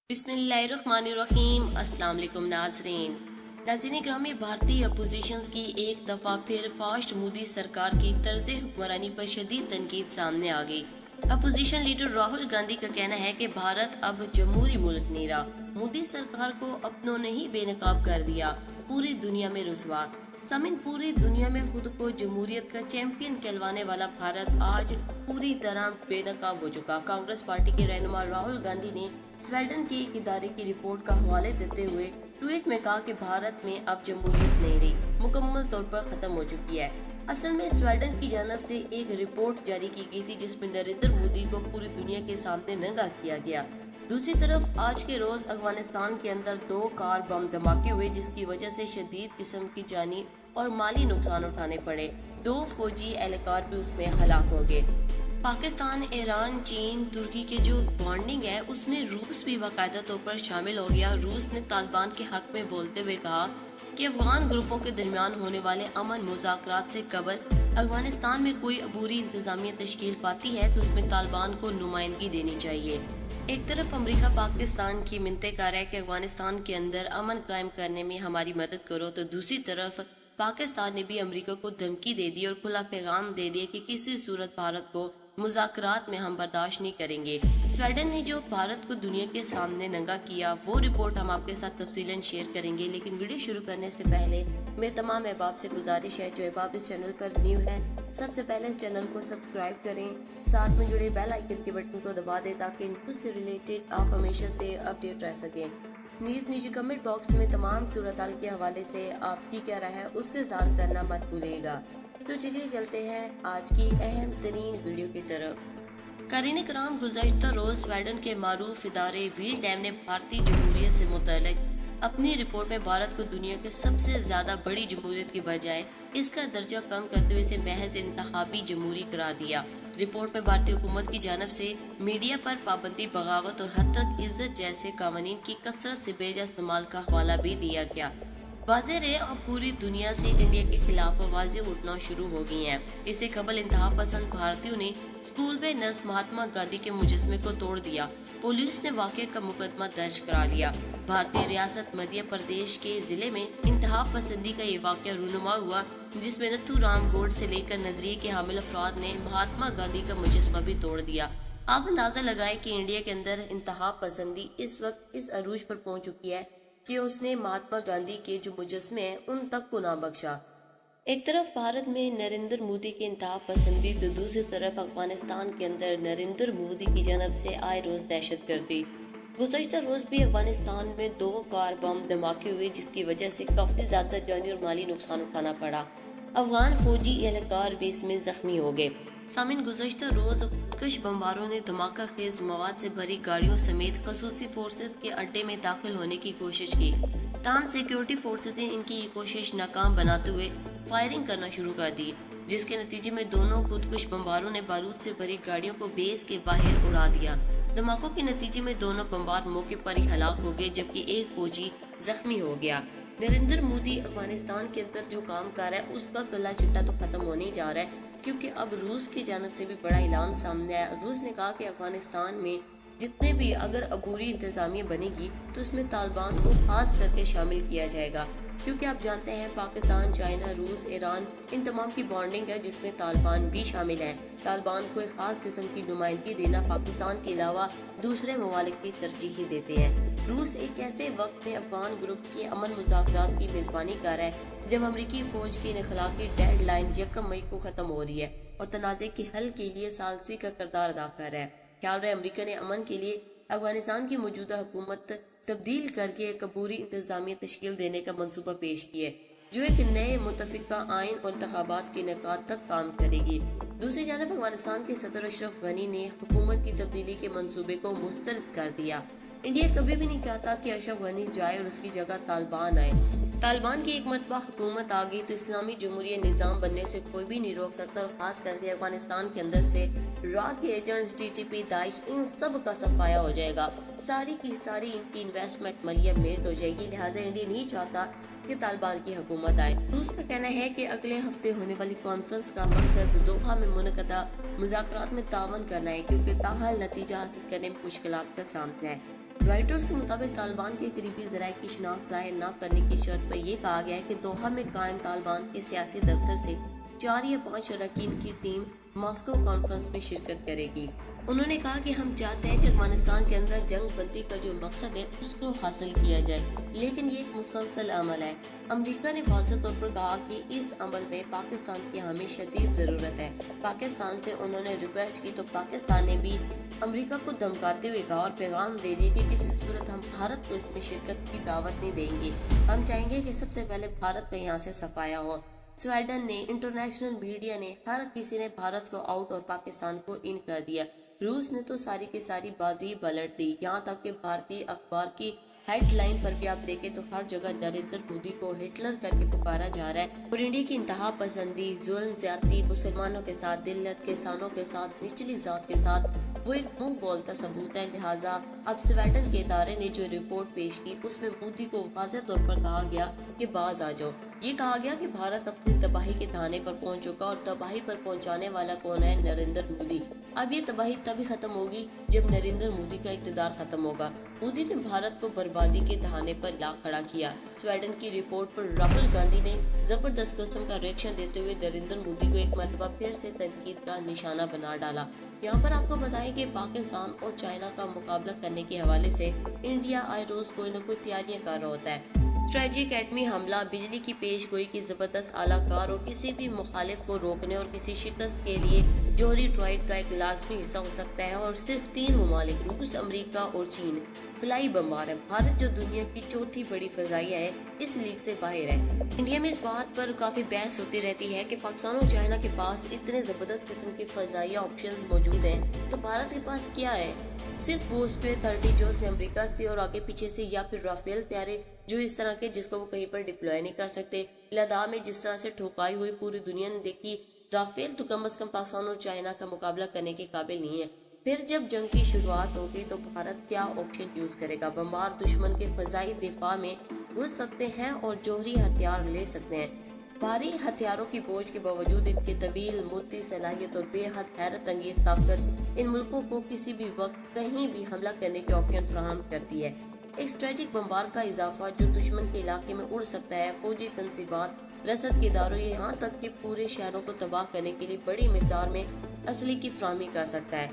बिस्मिल्लाहिर्रहमानिर्रहीम। अस्सलाम वालेकुम नाज़रीन ग्रामी, भारतीय अपोजिशंस की एक दफ़ा फिर फास्ट मोदी सरकार की तर्ज हुक्मरानी पर शदीद तनकीद सामने आ गई। अपोजिशन लीडर राहुल गांधी का कहना है कि भारत अब जमहूरी मुल्क नहीं रहा। मोदी सरकार को अपनों ने ही बेनकाब कर दिया, पूरी दुनिया में रुसवा। सामिन, पूरी दुनिया में खुद को जमहूरियत का चैंपियन कहलवाने वाला भारत आज पूरी तरह बेनकाब हो चुका। कांग्रेस पार्टी के रहनुमा राहुल गांधी ने स्वीडन के एक इदारे की रिपोर्ट का हवाले देते हुए ट्वीट में कहा कि भारत में अब जमहूरियत नहीं रही, मुकम्मल तौर पर खत्म हो चुकी है। असल में स्वीडन की जानब से एक रिपोर्ट जारी की गई थी जिसमें नरेंद्र मोदी को पूरी दुनिया के सामने नंगा किया गया। दूसरी तरफ आज के रोज अफगानिस्तान के अंदर 2 कार बम धमाके हुए, जिसकी वजह से शदीद किस्म की जानी और माली नुकसान उठाने पड़े। 2 फौजी एहलकार भी उसमें हलाक हो गए। पाकिस्तान, ईरान, चीन, तुर्की के जो बॉन्डिंग है उसमें रूस भी बाकायदा तौर पर शामिल हो गया। रूस ने तालिबान के हक में बोलते हुए कहा कि अफगान ग्रुपों के दरमियान होने वाले अमन मुज़ाकरात से कबल अफगानिस्तान में कोई अबूरी इंतजामिया तश्कील पाती है तो उसमें तालिबान को नुमाइंदगी देनी चाहिए। एक तरफ अमेरिका पाकिस्तान की मिन्नतें कर रहा है कि अफगानिस्तान के अंदर अमन कायम करने में हमारी मदद करो, तो दूसरी तरफ पाकिस्तान ने भी अमेरिका को धमकी दे दी और खुला पैगाम दे दिया कि किसी सूरत भारत को मुज़ाकरात में हम बर्दाश्त नहीं करेंगे। स्वीडन ने जो भारत को दुनिया के सामने नंगा किया, वो रिपोर्ट हम आपके साथ तफसीलन शेयर करेंगे। लेकिन वीडियो शुरू करने से पहले मेरे तमाम अहबाब से गुजारिश है, जो अहबाब इस चैनल पर न्यू है, सबसे पहले इस चैनल को सब्सक्राइब करें, साथ में जुड़े बेल आइकन के बटन को दबा दें ताकि न्यूज़ से रिलेटेड आप हमेशा से अपडेट रह सकें। प्लीज़ नीचे कमेंट बॉक्स में तमाम सूरत हाल के हवाले से आपकी क्या राय है उसका इज़हार करना मत भूलिएगा। तो चलिए चलते हैं आज की अहम तरीन वीडियो की तरफ। कारीन कराम, गुज़श्ता रोज स्वीडन के मारूफ इदारे व्हील डैम ने भारतीय जमहूरियत से मुतल्लिक अपनी रिपोर्ट में भारत को दुनिया के सबसे ज्यादा बड़ी जमहूरियत की बजाय इसका दर्जा कम करते हुए इसे महज इंतखाबी जमहूरी करार दिया। रिपोर्ट में भारतीय हुकूमत की जानब से मीडिया पर पाबंदी, बगावत और हद तक इज्जत जैसे कानून की कसरत से बेजा इस्तेमाल का हवाला भी दिया गया। वाज़ेह रहे, अब पूरी दुनिया से इंडिया के खिलाफ आवाजें उठना शुरू हो गई हैं। इससे कबल इंतहा पसंद भारतीयों ने स्कूल में नस्ब महात्मा गांधी के मुजस्मे को तोड़ दिया। पुलिस ने वाक़े का मुकदमा दर्ज करा लिया। भारतीय रियासत मध्य प्रदेश के जिले में इंतहा पसंदी का ये वाक़या रूनुमा हुआ, जिसमें नथु राम गौड़ से लेकर नजरिए के हामिल अफराद ने महात्मा गांधी का मुजस्मा भी तोड़ दिया। आप अंदाजा लगाएं कि इंडिया के अंदर इंतहा पसंदी इस वक्त इस अरूज पर पहुंच चुकी है कि उसने महात्मा गांधी के जो मुजस्मे हैं उन तक को ना बख्शा। एक तरफ भारत में नरेंद्र मोदी की इंतहा पसंदी, तो दूसरी तरफ अफगानिस्तान के अंदर नरेंद्र मोदी की जानब से आए रोज दहशत गर्दी। गुज़श्ता रोज भी अफगानिस्तान में 2 कार बम धमाके हुए, जिसकी वजह से काफी ज्यादा जानी और माली नुकसान उठाना पड़ा। अफगान फौजी एहलकार भी इसमें जख्मी हो गए। सामिन, गुज़श्ता रोज खुदकश बमबारों ने धमाका खेज मवाद से भरी गाड़ियों समेत खसूसी फोर्सेस के अड्डे में दाखिल होने की कोशिश की। ताम सिक्योरिटी फोर्सेस ने इनकी ये कोशिश नाकाम बनाते हुए फायरिंग करना शुरू कर दी, जिसके नतीजे में दोनों खुदकुश बमबारों ने बारूद से भरी गाड़ियों को बेस के बाहर उड़ा दिया। धमाकों के नतीजे में दोनों बमबार मौके पर ही हलाक हो गए, जबकि एक फौजी जख्मी हो गया। नरेंद्र मोदी अफगानिस्तान के अंदर जो काम कर रहा है उसका गला चिट्टा तो खत्म होने ही जा रहा है, क्योंकि अब रूस की जानब से भी बड़ा ऐलान सामने आया। रूस ने कहा कि अफगानिस्तान में जितने भी अगर अबूरी इंतजामिया बनेगी तो उसमें तालिबान को खास करके शामिल किया जाएगा, क्योंकि आप जानते हैं पाकिस्तान, चाइना, रूस, ईरान, इन तमाम की बॉन्डिंग है जिसमें तालिबान भी शामिल है। तालिबान को एक खास किस्म की नुमाइंदगी देना पाकिस्तान के अलावा दूसरे ममालिक की तरजीह देते हैं। रूस एक ऐसे वक्त में अफगान ग्रुप के अमन मुज़ाकरात की मेजबानी कर रहा है जब अमरीकी फौज की इनखलाकी डेड लाइन 1 मई को खत्म हो रही है और तनाज़े के हल के लिए सालसी का किरदार अदा कर रहा है। ख्याल रहे, अमरीका ने अमन के लिए अफगानिस्तान की मौजूदा हुकूमत तब्दील करके एक अबूरी इंतजामिया तश्कील देने का मंसूबा पेश किया, जो एक नए मुतफिका आइन और इंतखाबात के इनेकाद तक काम करेगी। दूसरी जानब अफगानिस्तान के सदर अशरफ गनी ने हुकूमत की तब्दीली के मंसूबे को मुस्तरद कर दिया। इंडिया कभी भी नहीं चाहता कि अशरफ गनी जाए और उसकी जगह तालिबान आए। तालिबान की एक मरतबा हुकूमत आ गई तो इस्लामी जमहूरिया निज़ाम बनने से कोई भी नहीं रोक सकता, और खास करके अफगानिस्तान के अंदर से रॉ के एजेंट्स, टीटीपी, दाइश, इन सब का सफाया हो जाएगा। सारी की सारी इनकी इन्वेस्टमेंट मलिया मेट हो जाएगी। लिहाजा इंडिया नहीं चाहता कि तालिबान की हुकूमत आए। रूस का कहना है कि अगले हफ्ते होने वाली कॉन्फ्रेंस का मकसद दोहा में मुनक़दा मुज़ाकरात में तावन करना है, क्योंकि ताहाल नतीजा हासिल करने में मुश्किलात का सामना है। रॉयटर्स के मुताबिक तालिबान के करीबी ज़राए की शिनाख्त ज़ाहिर न करने की शर्त पर यह कहा गया है कि दोहा में कायम तालिबान के सियासी दफ्तर से 4 या 5 अरकान की टीम मॉस्को कॉन्फ्रेंस में शिरकत करेगी। उन्होंने कहा कि हम चाहते हैं कि अफगानिस्तान के अंदर जंग बंदी का जो मकसद है उसको हासिल किया जाए, लेकिन ये एक मुसलसल अमल है। अमेरिका ने वाज़ेह तौर पर कहा कि इस अमल में पाकिस्तान की हमें शदीद ज़रूरत है। पाकिस्तान से उन्होंने रिक्वेस्ट की तो पाकिस्तान ने भी अमेरिका को धमकाते हुए कहा और पैगाम दे दिया कि किसी सूरत हम भारत को इसमें शिरकत की दावत नहीं देंगे। हम चाहेंगे कि सबसे पहले भारत का यहाँ से सफाया हो। स्वीडन ने, इंटरनेशनल मीडिया ने, हर किसी ने भारत को आउट और पाकिस्तान को इन कर दिया। रूस ने तो सारी की सारी बाजी पलट दी। यहाँ तक कि भारतीय अखबार की हेडलाइन पर भी आप देखें तो हर जगह नरेंद्र मोदी को हिटलर करके पुकारा जा रहा है और इंडिया की इंतहा पसंदी, जुल्म, ज्यादती, मुसलमानों के साथ दिल्लत, किसानों के साथ, निचली जात के साथ वो एक मुंह बोलता सबूत है। लिहाजा अब स्वीडन के इदारे ने जो रिपोर्ट पेश की उसमें मोदी को वाज़ेह तौर पर कहा गया कि बाज आ जाओ। ये कहा गया कि भारत अपनी तबाही के धाने पर पहुंच चुका और तबाही पर पहुंचाने वाला कौन है? नरेंद्र मोदी। अब ये तबाही तभी खत्म होगी जब नरेंद्र मोदी का इक़्तिदार खत्म होगा। मोदी ने भारत को बर्बादी के धाने पर ला खड़ा किया। स्वीडन की रिपोर्ट पर राहुल गांधी ने जबरदस्त किस्म का रिएक्शन देते हुए नरेंद्र मोदी को एक मरतबा फिर से तनकीद का निशाना बना डाला। यहाँ पर आपको बताएं कि पाकिस्तान और चाइना का मुकाबला करने के हवाले से इंडिया आए रोज कोई न कोई तैयारियां कर रहा होता है। स्ट्रेटेजिक एटमी हमला, बिजली की पेशगोई की जबरदस्त आलाकार और किसी भी मुखालिफ को रोकने और किसी शिकस्त के लिए जौहरी ड्राइव का एक लाजमी हिस्सा हो सकता है। और सिर्फ 3 ममालिक रूस, अमेरिका और चीन फ्लाई बम्बार है। भारत जो दुनिया की चौथी बड़ी फजाइया है इस लीग से बाहर है। इंडिया में इस बात पर काफी बहस होती रहती है कि पाकिस्तान और चाइना के पास इतने जबरदस्त किस्म के फजाइया ऑप्शंस मौजूद हैं, तो भारत के पास क्या है? सिर्फ वो स्क्वायर 30 जो उसने अमेरिका से और आगे पीछे से, या फिर राफेल तैयारे जो इस तरह के जिसको वो कहीं पर डिप्लॉय नहीं कर सकते। लद्दाख में जिस तरह से ठोकाई हुई पूरी दुनिया ने देखी, राफेल तो कम से कम पाकिस्तान और चाइना का मुकाबला करने के काबिल नहीं है। फिर जब जंग की शुरुआत होगी तो भारत क्या ऑप्शन यूज करेगा? बमबार दुश्मन के फजाई दिफा में घुस सकते हैं और जौहरी हथियार ले सकते हैं। भारी हथियारों की बोझ के बावजूद इनके तवील मुद्दी सलाहियत और बेहद हैरत अंगेज ताकत इन मुल्कों को किसी भी वक्त कहीं भी हमला करने के ऑप्शन फराहम करती है। एक स्ट्रेटेजिक बमबार का इजाफा जो दुश्मन के इलाके में उड़ सकता है, फौजी तंसीबात, रसद के इदारों, यहाँ तक कि पूरे शहरों को तबाह करने के लिए बड़ी मिकदार में असली की फराहमी कर सकता है।